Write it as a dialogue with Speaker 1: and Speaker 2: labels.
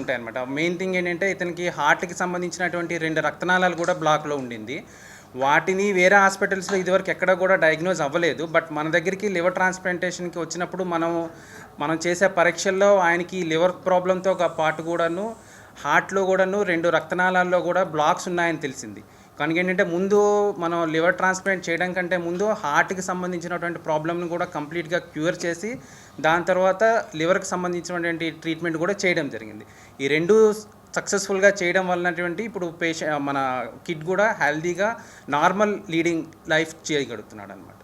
Speaker 1: ఉంటాయన్నమాట. Main thing ఏంటంటే ఇతనికి హార్ట్‌కి సంబంధించినటువంటి 2 రక్తనాళాలు కూడా బ్లాక్‌లో ఉండింది. వాటిని వేరే హాస్పిటల్స్‌లో ఇదివరకు ఎక్కడ కూడా డయాగ్నోజ్ అవ్వలేదు. బట్ మన దగ్గరికి లివర్ ట్రాన్స్‌ప్లాంటేషన్‌కి వచ్చినప్పుడు మనం చేసే పరీక్షల్లో ఆయనకి లివర్ ప్రాబ్లమ్‌తో పాటు కూడాను హార్ట్‌లో కూడాను 2 రక్తనాళాల్లో కూడా బ్లాక్స్ ఉన్నాయని తెలిసింది. కనుక ఏంటంటే ముందు మనం లివర్ ట్రాన్స్ప్లాంట్ చేయడం కంటే ముందు హార్ట్‌కి సంబంధించినటువంటి ప్రాబ్లమ్‌ని కూడా కంప్లీట్‌గా క్యూర్ చేసి దాని తర్వాత లివర్‌కి సంబంధించినటువంటి ట్రీట్మెంట్ కూడా చేయడం జరిగింది. ఈ 2 సక్సెస్ఫుల్గా చేయడం వలనటువంటి ఇప్పుడు మన కిడ్ కూడా హెల్తీగా నార్మల్ లీడింగ్ లైఫ్ చేయగలుగుతున్నాడు అనమాట.